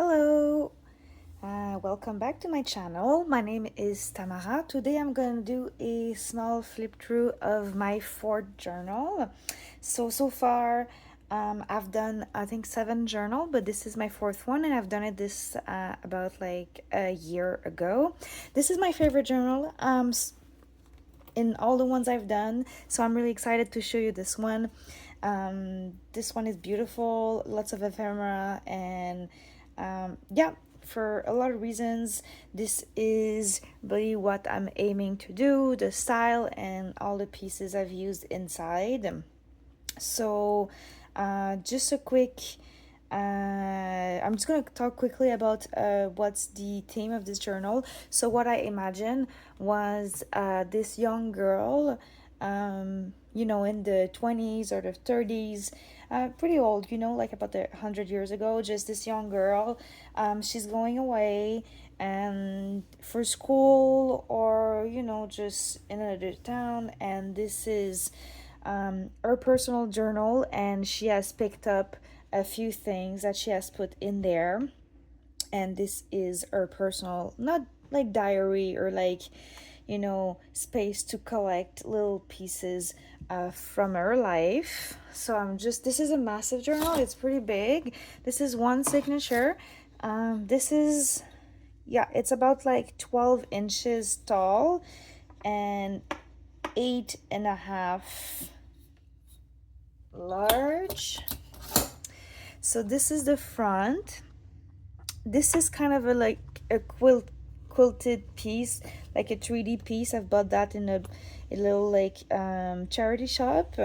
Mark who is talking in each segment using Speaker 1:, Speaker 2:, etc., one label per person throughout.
Speaker 1: Hello, welcome back to my channel. My name is Tamara. Today I'm going to do a small flip through of my fourth journal. So far I've done I think 7 journal, but this is my fourth one and I've done it this about like a year ago. This is my favorite journal in all the ones I've done, so I'm really excited to show you this one. This one is beautiful, lots of ephemera, and yeah, for a lot of reasons, this is really what I'm aiming to do, the style and all the pieces I've used inside. So just a quick I'm just going to talk quickly about what's the theme of this journal. So what I imagined was this young girl, in the 20s or the 30s, pretty old, like about 100 years ago, just this young girl. She's going away and for school or, just in another town. And this is her personal journal, and she has picked up a few things that she has put in there. And this is her personal, not like diary or like, space to collect little pieces from her life. So this is a massive journal. It's pretty big. This is one signature. This is, yeah, it's about like 12 inches tall and 8.5 large. So this is the front. This is kind of a quilted piece, like a 3D piece. I've bought that in a little like charity shop,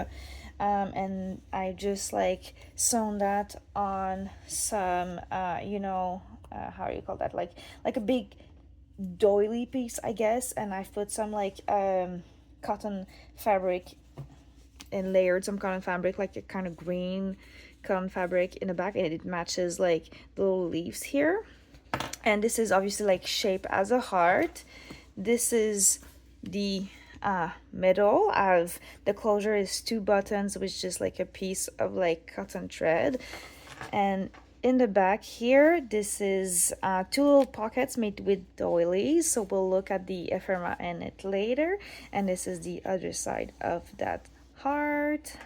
Speaker 1: and I just like sewn that on some how do you call that, like a big doily piece, I guess. And I've put some like cotton fabric and layered some cotton fabric, like a kind of green cotton fabric in the back, and it matches like the little leaves here. And this is obviously like shaped as a heart. This is the middle of the closure is 2 buttons with just like a piece of like cotton thread. And in the back here, this is 2 little pockets made with doilies, so we'll look at the ephemera in it later. And this is the other side of that heart.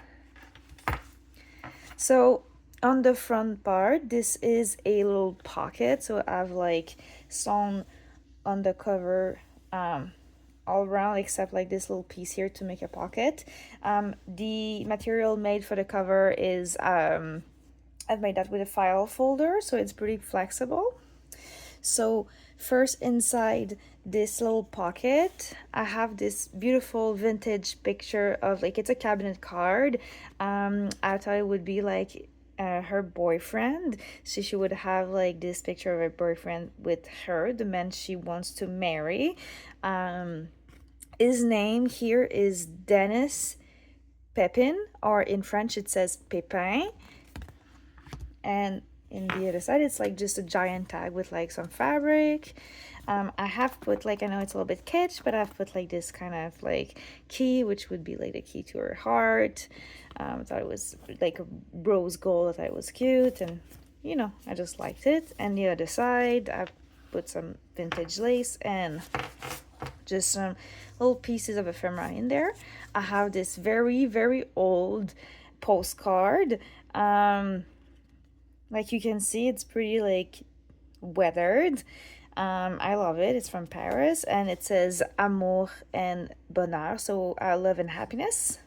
Speaker 1: So on the front part, this is a little pocket, so I've like sewn on the cover all around except like this little piece here to make a pocket. The material made for the cover is I've made that with a file folder, so it's pretty flexible. So first, inside this little pocket, I have this beautiful vintage picture of like, it's a cabinet card. I thought it would be like her boyfriend, so she would have like this picture of her boyfriend with her, the man she wants to marry. His name here is Dennis Pepin, or in French it says Pépin. And in the other side, it's like just a giant tag with like some fabric. I have put like, I know it's a little bit kitsch, but I've put like this kind of like key, which would be like the key to her heart. I thought it was like a rose gold. I thought it was cute, and I just liked it. And the other side, I've put some vintage lace and just some little pieces of ephemera in there. I have this very, very old postcard. Like you can see, it's pretty like weathered. I love it. It's from Paris, and it says amour and bonheur, so love and happiness.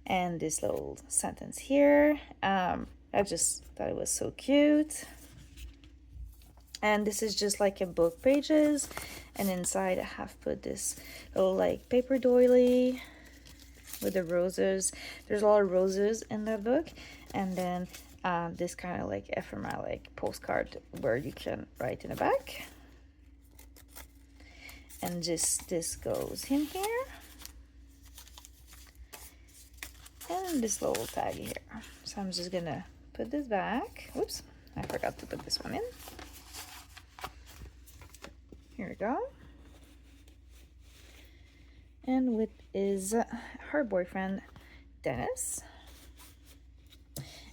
Speaker 1: And this little sentence here. I just thought it was so cute. And this is just like a book pages, and inside I have put this little like paper doily with the roses. There's a lot of roses in the book. And then this kind of like ephemera like postcard where you can write in the back. And just this goes in here, and this little tag here. So I'm just gonna put this back. Oops, I forgot to put this one in. Here we go. And with is her boyfriend Dennis.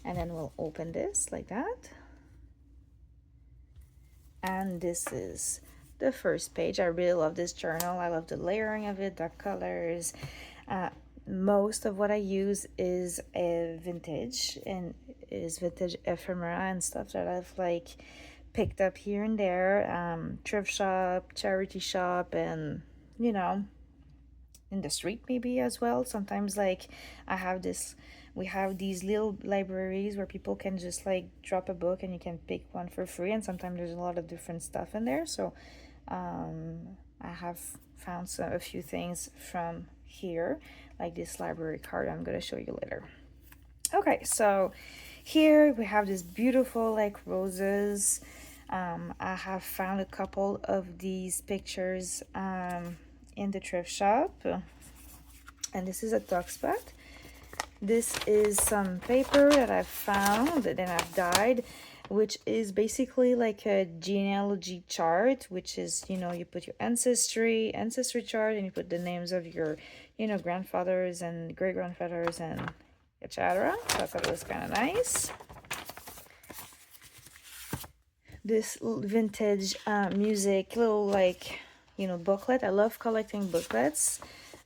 Speaker 1: And then we'll open this like that. And this is the first page. I really love this journal. I love the layering of it, the colors. Uh, Most of what I use is a vintage, and is vintage ephemera and stuff that I've like picked up here and there, thrift shop, charity shop, and you know, in the street maybe as well. Sometimes like I have this we have these little libraries where people can just like drop a book and you can pick one for free, and sometimes there's a lot of different stuff in there. So I have found a few things from here, like this library card I'm going to show you later. Okay, so here we have this beautiful like roses. I have found a couple of these pictures in the thrift shop, and this is a tuck spot. This is some paper that I've found and I've dyed, which is basically like a genealogy chart, which is, you know, you put your ancestry chart, and you put the names of your, you know, grandfathers and great grandfathers and etc. So I thought it was kind of nice. This vintage music little like, you know, booklet. I love collecting booklets.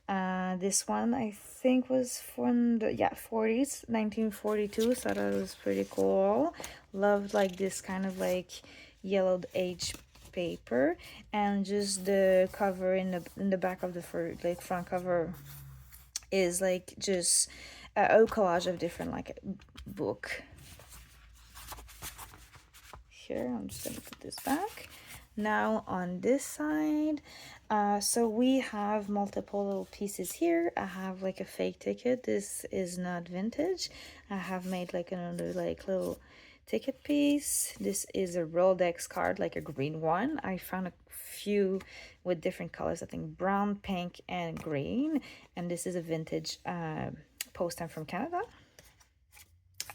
Speaker 1: This one I think was from the 40s, 1942, so that was pretty cool. Loved like this kind of like yellowed age paper, and just the cover in the back of the front cover is like just a collage of different like book. Here I'm just gonna put this back. Now on this side, so we have multiple little pieces here. I have like a fake ticket. This is not vintage. I have made like another like little ticket piece. This is a Rolodex card, like a green one. I found a few with different colors, I think brown, pink, and green. And this is a vintage post stamp from Canada.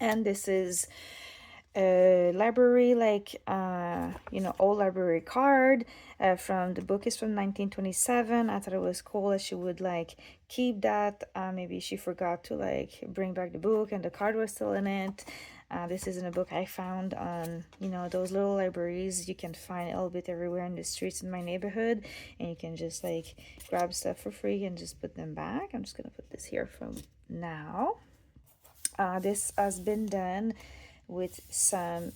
Speaker 1: And this is a library, like you know, old library card from the book is from 1927. I thought it was cool that she would like keep that. Maybe she forgot to like bring back the book and the card was still in it. This isn't a book I found on, you know, those little libraries you can find a little bit everywhere in the streets in my neighborhood, and you can just like grab stuff for free and just put them back. I'm just gonna put this here from now. This has been done with some,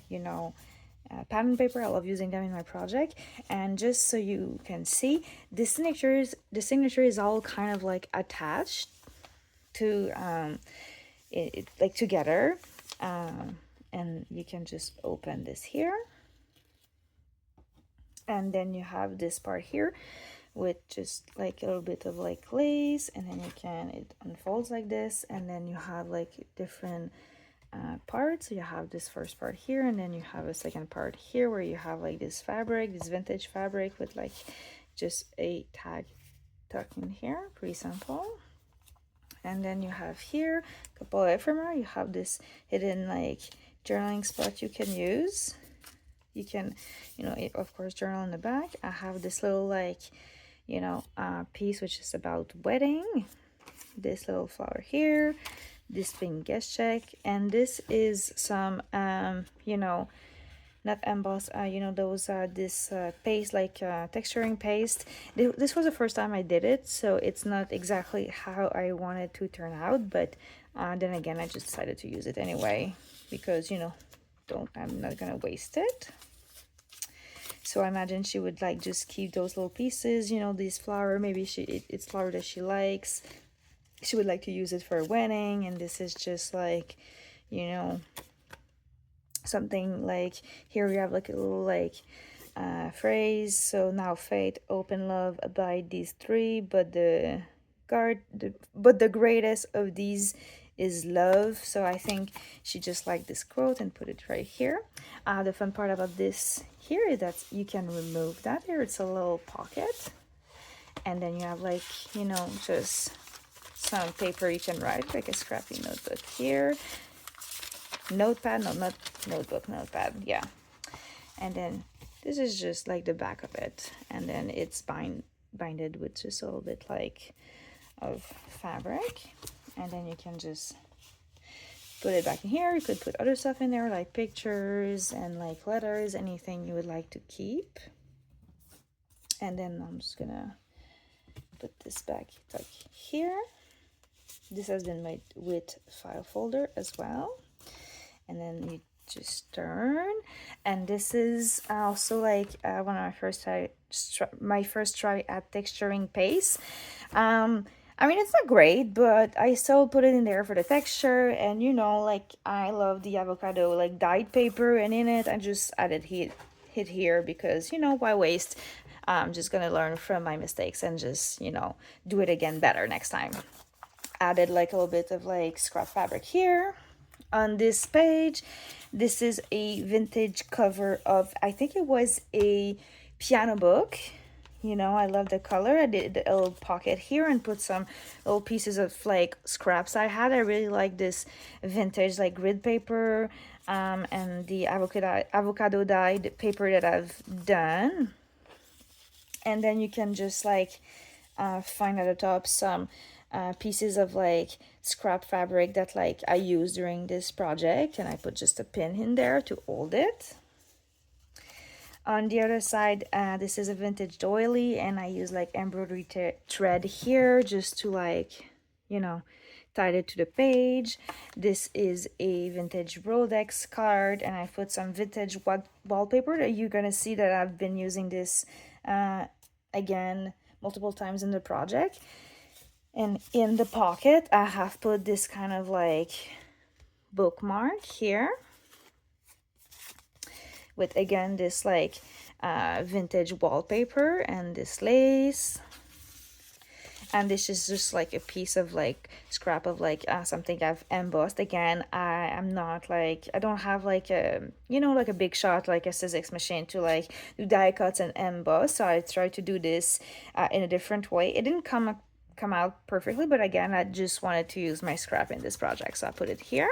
Speaker 1: you know, pattern paper. I love using them in my project. And just so you can see, the signature is all kind of like attached to like together. And you can just open this here. And then you have this part here with just like a little bit of like lace, and then it unfolds like this, and then you have like different parts. So you have this first part here, and then you have a second part here where you have like this fabric, this vintage fabric with like just a tag tucked in here, pretty simple. And then you have here a couple of ephemera. You have this hidden like journaling spot you can use. You can, you know, of course journal in the back. I have this little like, you know, piece which is about wedding. This little flower here, this being guest check, and this is some you know, not embossed, you know, those this paste, like texturing paste. This was the first time I did it, so it's not exactly how I wanted to turn out, but then again I just decided to use it anyway because, you know, I'm not gonna waste it. So I imagine she would like just keep those little pieces, you know, this flower, maybe it's flower that she likes. She would like to use it for a wedding, and this is just like, you know, something like here we have like a little like phrase. So now fate, open, love, abide, these three, but the greatest of these is love. So I think she just liked this quote and put it right here. The fun part about this here is that you can remove that here. It's a little pocket, and then you have like, you know, just some paper you can write, like a scrappy notebook here. Notepad, no, not notebook, notepad, yeah. And then this is just like the back of it, and then it's binded with just a little bit like of fabric, and then you can just put it back in here. You could put other stuff in there, like pictures and like letters, anything you would like to keep. And then I'm just gonna put this back like here. This has been made with file folder as well. And then you just turn. And this is also like one of my first try at texturing paste. I mean, it's not great, but I still put it in there for the texture. And you know, like I love the avocado like dyed paper, and in it I just added hit here because, you know, why waste? I'm just gonna learn from my mistakes and just, you know, do it again better next time. Added like a little bit of like scrap fabric here on this page. This is a vintage cover of, I think it was a piano book. You know, I love the color. I did a little pocket here and put some little pieces of like scraps I had. I really like this vintage like grid paper and the avocado dyed paper that I've done. And then you can just like find at the top some pieces of like scrap fabric that like I used during this project, and I put just a pin in there to hold it. On the other side, this is a vintage doily, and I use like embroidery thread here just to like, you know, tie it to the page. This is a vintage Rolex card, and I put some vintage wallpaper that you're gonna see that I've been using this again multiple times in the project. And in the pocket I have put this kind of like bookmark here with again this like vintage wallpaper and this lace. And this is just like a piece of like scrap of like something I've embossed. Again, I am not like, I don't have like a, you know, like a big shot like a scissors machine to like do die cuts and emboss. So I tried to do this in a different way. It didn't come out perfectly, but again, I just wanted to use my scrap in this project, so I put it here.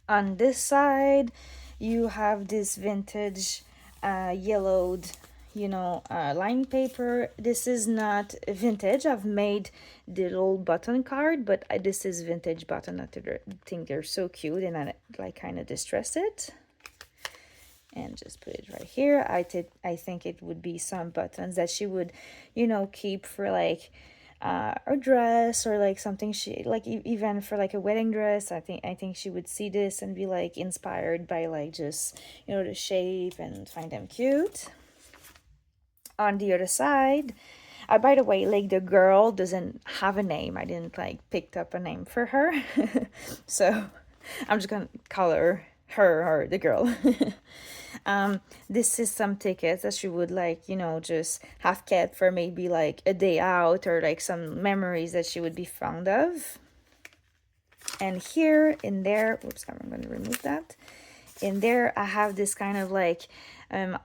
Speaker 1: On this side you have this vintage yellowed, you know, line paper. This is not vintage. I've made the little button card, but this is vintage button. I think they're so cute, and I like kind of distressed it and just put it right here. I think it would be some buttons that she would, you know, keep for like a dress or like something she like, even for like a wedding dress. I think she would see this and be like inspired by like just, you know, the shape and find them cute. On the other side, by the way, like the girl doesn't have a name. I didn't like picked up a name for her. So I'm just gonna call her the girl. This is some tickets that she would like, you know, just have kept for maybe like a day out or like some memories that she would be fond of. And here in there, whoops, I'm going to remove that. In there I have this kind of like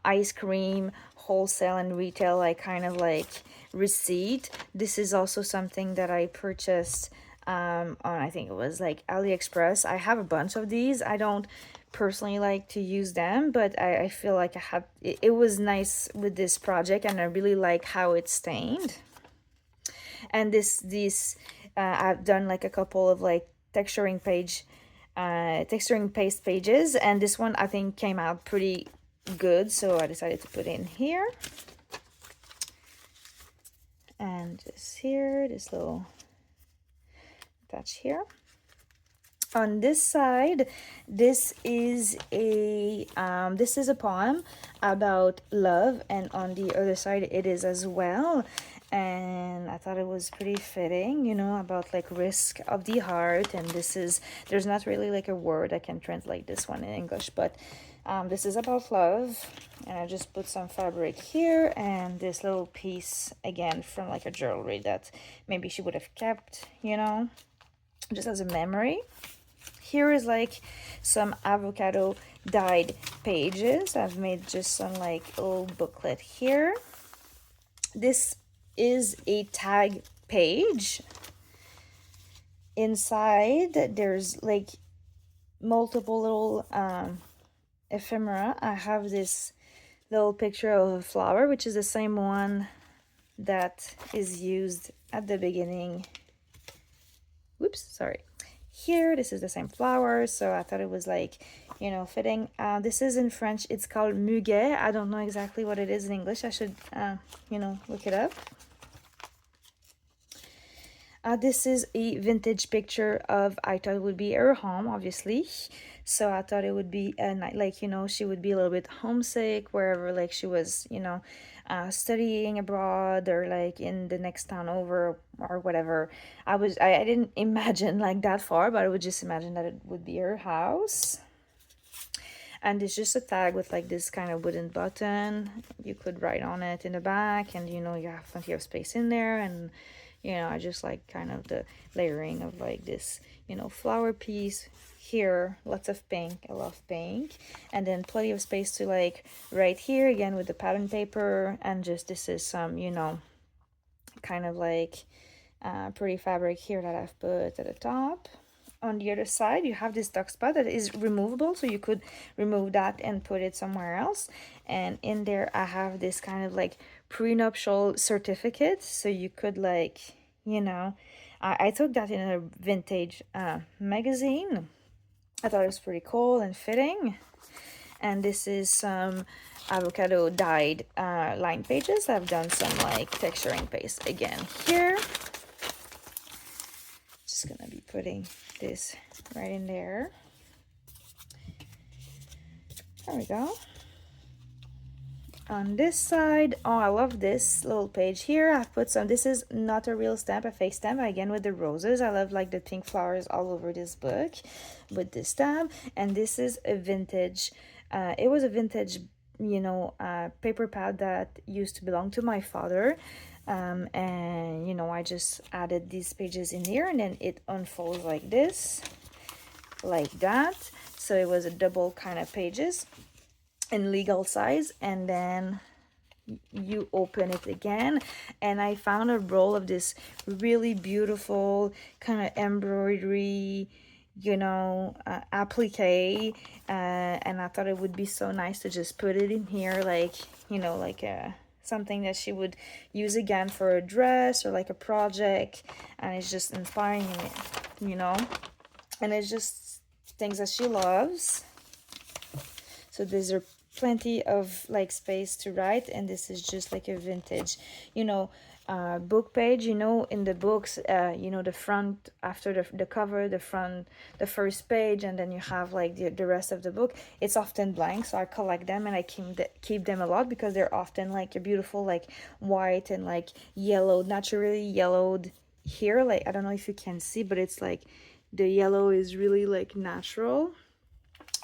Speaker 1: ice cream wholesale and retail like kind of like receipt. This is also something that I purchased on, I think it was like AliExpress. I have a bunch of these. I don't personally like to use them, but I feel like it was nice with this project, and I really like how it's stained. And these I've done like a couple of like texturing paste pages, and this one I think came out pretty good, so I decided to put in here. And just here, this little attach here. On this side, this is a poem about love, and on the other side it is as well. And I thought it was pretty fitting, you know, about like risk of the heart. And there's not really like a word I can translate this one in English, but this is about love. And I just put some fabric here and this little piece again from like a jewelry that maybe she would have kept, you know, just as a memory. Here is like some avocado dyed pages. I've made just some like little booklet here. This is a tag page. Inside there's like multiple little ephemera. I have this little picture of a flower, which is the same one that is used at the beginning. Whoops, sorry. here. This is the same flower, so I thought it was like, you know, fitting. This is in French. It's called muguet. I don't know exactly what it is in English. I should, you know, look it up. This is a vintage picture of, I thought it would be her home, obviously. So I thought it would be a night, like, you know, she would be a little bit homesick wherever, like, she was, you know, studying abroad or like in the next town over or whatever. I didn't imagine like that far, but I would just imagine that it would be her house. And it's just a tag with like this kind of wooden button. You could write on it in the back, and you know, you have plenty of space in there. And you know, I just like kind of the layering of like this, you know, flower piece here. Lots of pink. I love pink. And then plenty of space to like right here again with the pattern paper. And just this is some, you know, kind of like pretty fabric here that I've put at the top. On the other side, you have this tuck spot that is removable, so you could remove that and put it somewhere else. And in there, I have this kind of like prenuptial certificate, so you could like, you know, I took that in a vintage magazine. I thought it was pretty cool and fitting. And this is some avocado dyed line pages. I've done some like texturing paste again here. Just gonna be putting this right in there. There we go. On this side, oh, I love this little page here. I've put some, this is not a real stamp, a fake stamp, again with the roses. I love like the pink flowers all over this book with this stamp. And this is a vintage, it was a vintage, you know, paper pad that used to belong to my father. And you know, I just added these pages in here, and then it unfolds like this, like that. So it was a double kind of pages in legal size, and then you open it again, and I found a roll of this really beautiful kind of embroidery, you know, applique, and I thought it would be so nice to just put it in here, like, you know, like a something that she would use again for a dress or like a project. And it's just inspiring, you know, and it's just things that she loves. So these are plenty of like space to write, and this is just like a vintage, you know, book page. You know, in the books, you know, the front after the cover, the front, the first page, and then you have like the rest of the book. It's often blank, so I collect them and I keep them a lot because they're often like a beautiful like white and like yellow, naturally yellowed here. Like, I don't know if you can see, but it's like the yellow is really like natural.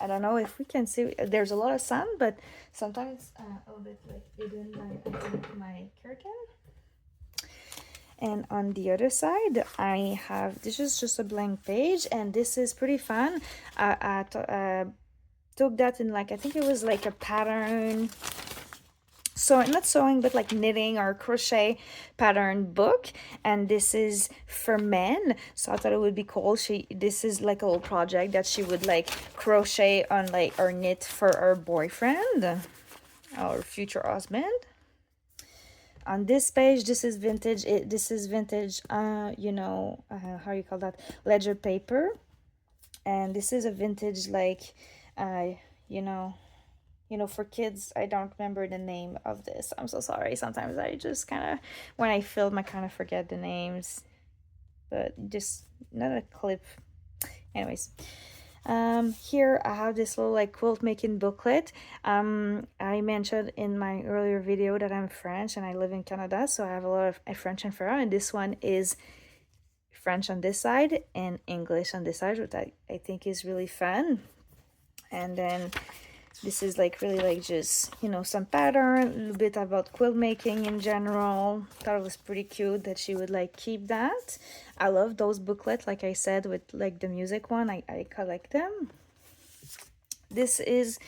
Speaker 1: I don't know if we can see, there's a lot of sun, but sometimes a little bit like hidden by my curtain. And on the other side, I have, this is just a blank page, and this is pretty fun. I took that in like, I think it was like a pattern, so not sewing but like knitting or crochet pattern book, and this is for men, so I thought it would be cool. This is like a little project that she would like crochet on like or knit for her boyfriend or future husband. On this page, this is vintage, this is vintage, you know, how you call that, ledger paper. And this is a vintage like you know, for kids. I don't remember the name of this. I'm so sorry. Sometimes I just kind of, when I film, I kind of forget the names. But just not a clip. Anyways, here I have this little like quilt making booklet. I mentioned in my earlier video that I'm French and I live in Canada, so I have a lot of French and Ferrand, and this one is French on this side and English on this side, which I think is really fun. And then this is like really like just, you know, some pattern, a little bit about quilt making in general. Thought it was pretty cute that she would like keep that. I love those booklets, like I said, with like the music one. I collect them. This is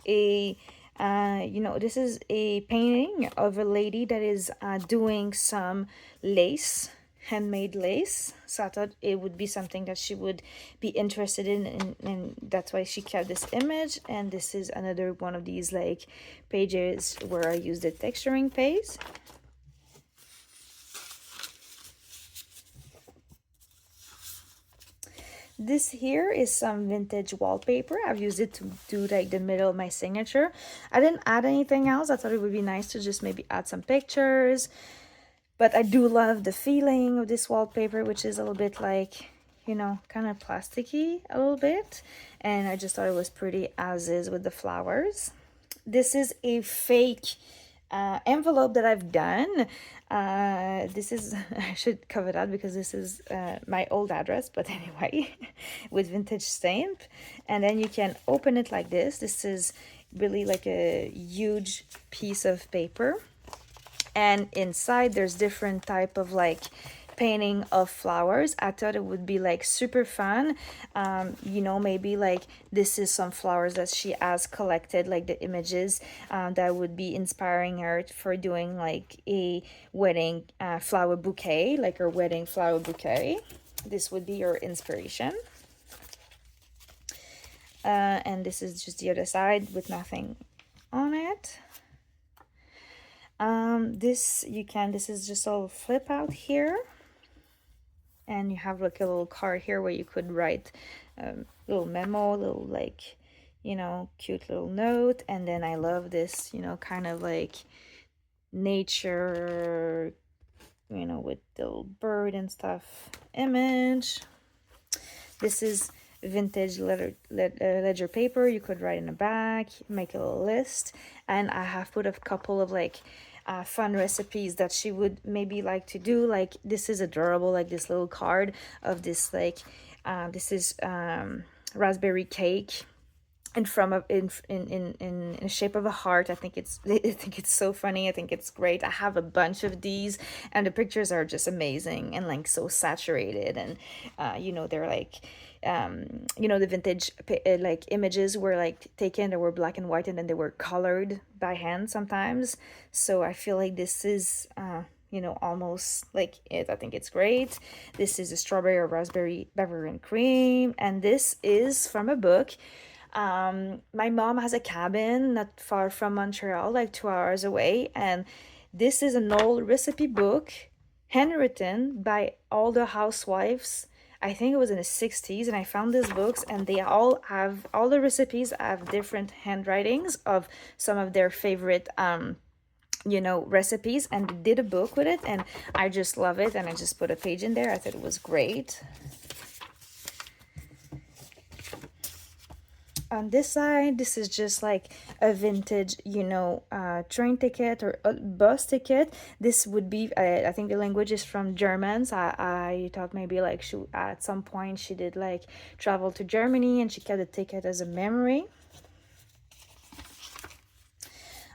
Speaker 1: a you know, this is a painting of a lady that is doing some lace, handmade lace. So I thought it would be something that she would be interested in, and that's why she kept this image. And this is another one of these like pages where I use the texturing page. This here is some vintage wallpaper. I've used it to do like the middle of my signature. I didn't add anything else. I thought it would be nice to just maybe add some pictures. But I do love the feeling of this wallpaper, which is a little bit like, you know, kind of plasticky a little bit. And I just thought it was pretty as is with the flowers. This is a fake envelope that I've done. This is, I should cover that because this is my old address, but anyway, with vintage stamp. And then you can open it like this. This is really like a huge piece of paper. And inside there's different type of like painting of flowers. I thought it would be like super fun. You know, maybe like this is some flowers that she has collected, like the images that would be inspiring her for doing like a wedding flower bouquet, like her wedding flower bouquet. This would be your inspiration. And this is just the other side with nothing on it. This is just a little flip out here, and you have like a little card here where you could write a little memo, little like, you know, cute little note. And then I love this, you know, kind of like nature, you know, with the little bird and stuff image. This is vintage ledger paper. You could write in the back, make a little list. And I have put a couple of like fun recipes that she would maybe like to do. Like this is adorable, like this little card of this like this is raspberry cake and from a in the shape of a heart. I think it's so funny. I think it's great. I have a bunch of these, and the pictures are just amazing and like so saturated, and you know, they're like you know, the vintage like images were like taken, they were black and white, and then they were colored by hand sometimes. So I feel like this is you know, almost like it. I think it's great. This is a strawberry or raspberry beverage and cream, and this is from a book. My mom has a cabin not far from Montreal, like 2 hours away, and this is an old recipe book handwritten by all the housewives. I think it was in the 60s, and I found these books, and they all the recipes have different handwritings of some of their favorite you know, recipes, and they did a book with it, and I just love it, and I just put a page in there. I thought it was great. On this side, this is just like a vintage, you know, train ticket or a bus ticket. This would be I think the language is from German, so I thought maybe like she at some point she did like travel to Germany and she kept the ticket as a memory.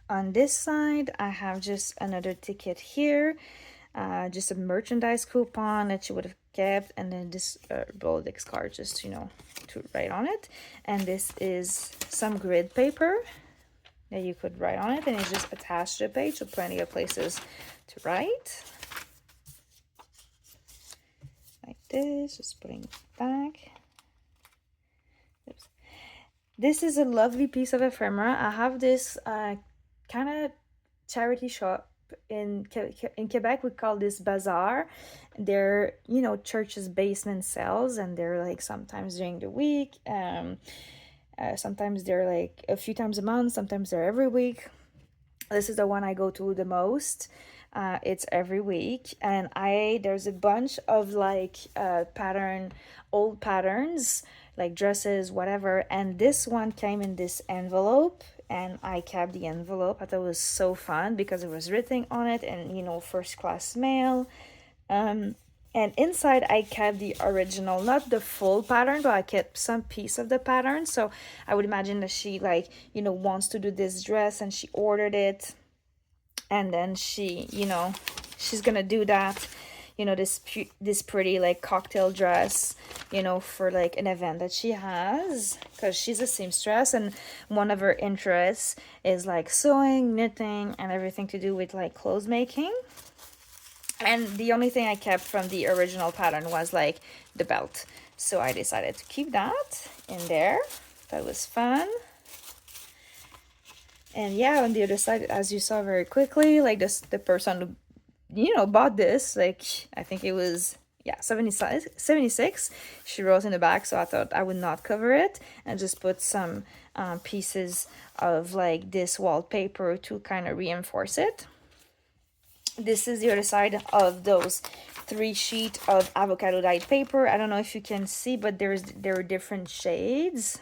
Speaker 1: On this side, I have just another ticket here, just a merchandise coupon that she would have kept, and then this Rolodex card, just, you know, to write on it. And this is some grid paper that you could write on it, and it's just attached to the page, so plenty of places to write. Like this, just putting it back. Oops. This is a lovely piece of ephemera. I have this kind of charity shop in Quebec. We call this bazaar. They're, you know, church's basement sales, and they're like sometimes during the week, sometimes they're like a few times a month, sometimes they're every week. This is the one I go to the most. It's every week, and there's a bunch of like old patterns, like dresses, whatever, and this one came in this envelope, and I kept the envelope. I thought it was so fun because it was written on it, and, you know, first class mail. And inside I kept the original, not the full pattern, but I kept some piece of the pattern. So I would imagine that she, like, you know, wants to do this dress and she ordered it, and then she, you know, she's gonna do that, you know, this pretty like cocktail dress, you know, for like an event that she has, because she's a seamstress, and one of her interests is like sewing, knitting, and everything to do with like clothes making. And the only thing I kept from the original pattern was like the belt, so I decided to keep that in there. That was fun. And yeah, on the other side, as you saw very quickly, like the person who, you know, bought this, like, I think it was yeah, 76 she wrote in the back, so I thought I would not cover it and just put some pieces of like this wallpaper to kind of reinforce it. This is the other side of those 3 sheet of avocado dyed paper. I don't know if you can see, but there are different shades.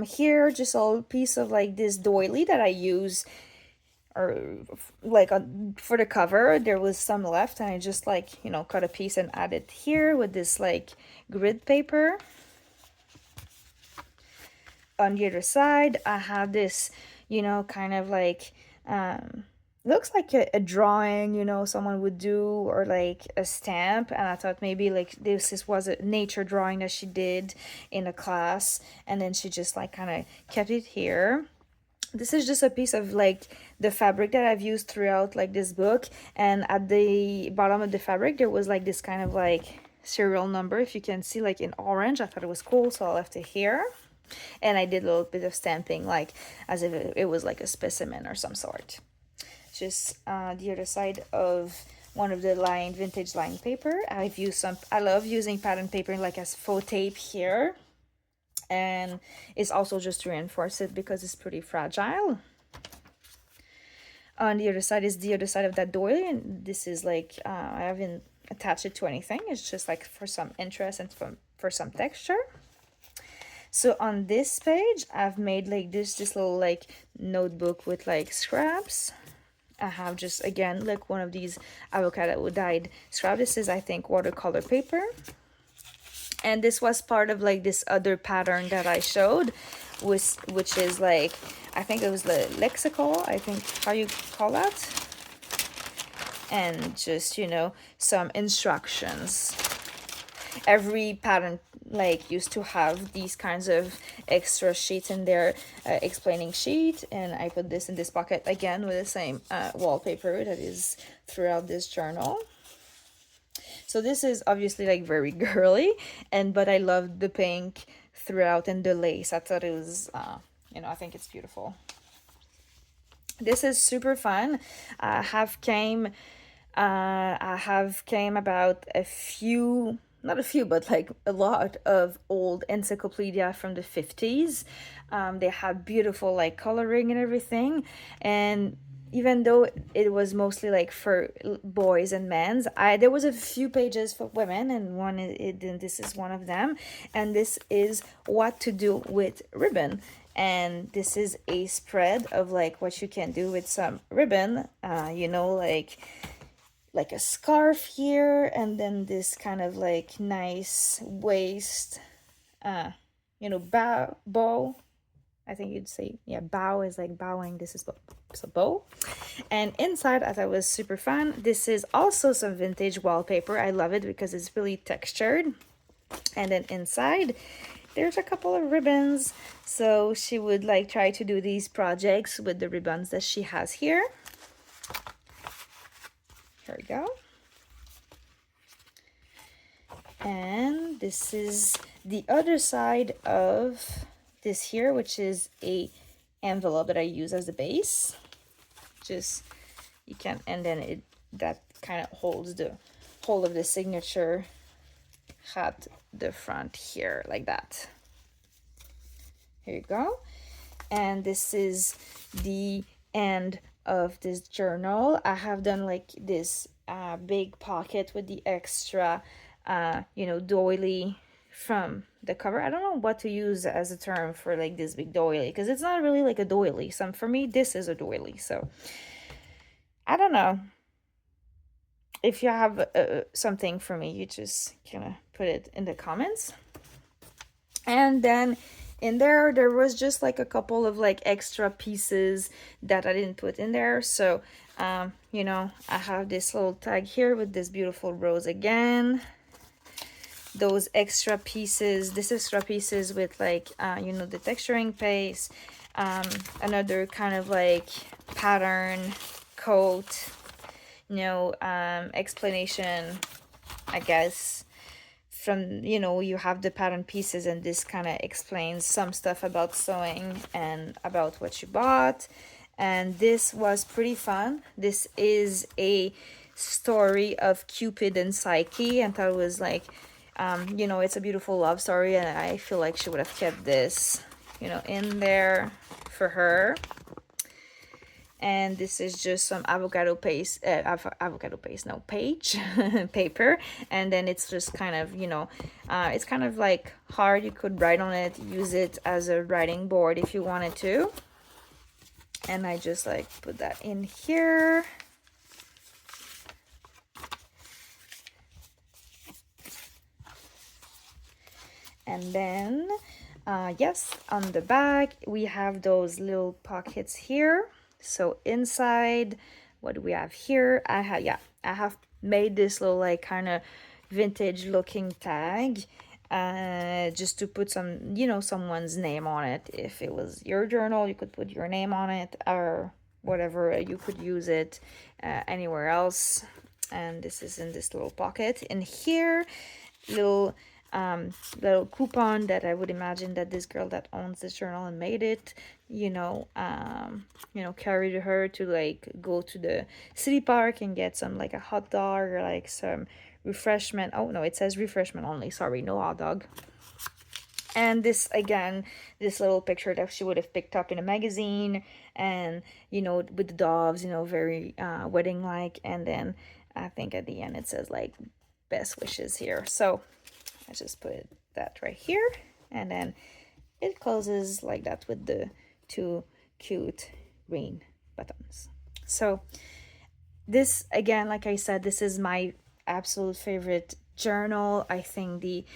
Speaker 1: Here, just a little piece of like this doily that I use, or like for the cover. There was some left, and I just like, you know, cut a piece and add it here with this like grid paper. On the other side, I have this, you know, kind of like looks like a drawing, you know, someone would do, or like a stamp. And I thought maybe like this was a nature drawing that she did in a class, and then she just like kind of kept it here. This is just a piece of like the fabric that I've used throughout like this book, and at the bottom of the fabric there was like this kind of like serial number, if you can see, like in orange. I thought it was cool, so I left it here. And I did a little bit of stamping, like as if it was like a specimen or some sort. Just the other side of one of the vintage lined paper. I've used some, I love using pattern paper like as faux tape here. And it's also just to reinforce it because it's pretty fragile. On the other side is the other side of that doily, and this is like, I haven't attached it to anything. It's just like for some interest and for some texture. So on this page, I've made like this little like notebook with like scraps. I have just, again, like one of these avocado dyed scrap. This is, I think, watercolor paper. And this was part of like this other pattern that I showed, which is like, I think it was the lexical, I think how you call that. And just, you know, some instructions. Every pattern like used to have these kinds of extra sheets in there, explaining sheet, and I put this in this pocket again with the same wallpaper that is throughout this journal. So this is obviously like very girly, but I loved the pink throughout and the lace. I thought it was, you know, I think it's beautiful. This is super fun. I have came about a few, not a few, but like a lot of old encyclopedia from the 50s. They had beautiful like coloring and everything, and even though it was mostly like for boys and men's, there was a few pages for women, and this is one of them, and this is what to do with ribbon. And this is a spread of like what you can do with some ribbon, you know, like a scarf here, and then this kind of like nice waist, you know, bow. I think you'd say, yeah, bow is like bowing. This is a bow. And inside, I thought was super fun. This is also some vintage wallpaper. I love it because it's really textured. And then inside, there's a couple of ribbons. So she would like try to do these projects with the ribbons that she has here. Here we go. And this is the other side of this here, which is a envelope that I use as a base. Just, you can, and then that kind of holds the whole of the signature at the front here, like that. Here you go. And this is the end of this journal. I have done like this big pocket with the extra you know, doily from the cover. I don't know what to use as a term for like this big doily, because it's not really like a doily. For me, this is a doily. So I don't know. If you have something for me, you just kind of put it in the comments. And then in there was just like a couple of like extra pieces that I didn't put in there. So you know, I have this little tag here with this beautiful rose again. Those extra pieces, this extra pieces with like you know, the texturing paste, another kind of like pattern coat, you know, explanation, I guess, from, you know, you have the pattern pieces, and this kind of explains some stuff about sewing and about what you bought. And this was pretty fun. This is a story of Cupid and Psyche, and thought it was like, you know, it's a beautiful love story, and I feel like she would have kept this, you know, in there for her. And this is just some avocado paste, avocado paste, no, page paper. And then it's just kind of, you know, it's kind of like hard. You could write on it, use it as a writing board if you wanted to. And I just like put that in here. And then yes, on the back we have those little pockets here. So inside, what do we have here? I have made this little like kind of vintage looking tag, just to put some, you know, someone's name on it. If it was your journal, you could put your name on it, or whatever. You could use it anywhere else. And this is in this little pocket. In here, little little coupon that I would imagine that this girl that owns this journal and made it, you know, carried her to like go to the city park and get some like a hot dog or like some refreshment. Oh no, it says refreshment only, sorry, no hot dog. And this, again, this little picture that she would have picked up in a magazine, and, you know, with the doves, you know, very wedding like. And then I think at the end it says like best wishes here. So I just put that right here, and then it closes like that with the two cute green buttons. So this, again, like I said, this is my absolute favorite journal. I think the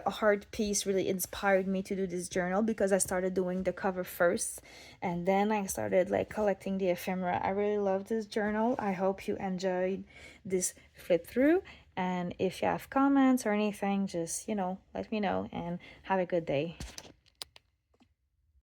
Speaker 1: heart piece really inspired me to do this journal, because I started doing the cover first, and then I started like collecting the ephemera. I really love this journal. I hope you enjoyed this flip through, and if you have comments or anything, just, you know, let me know, and have a good day.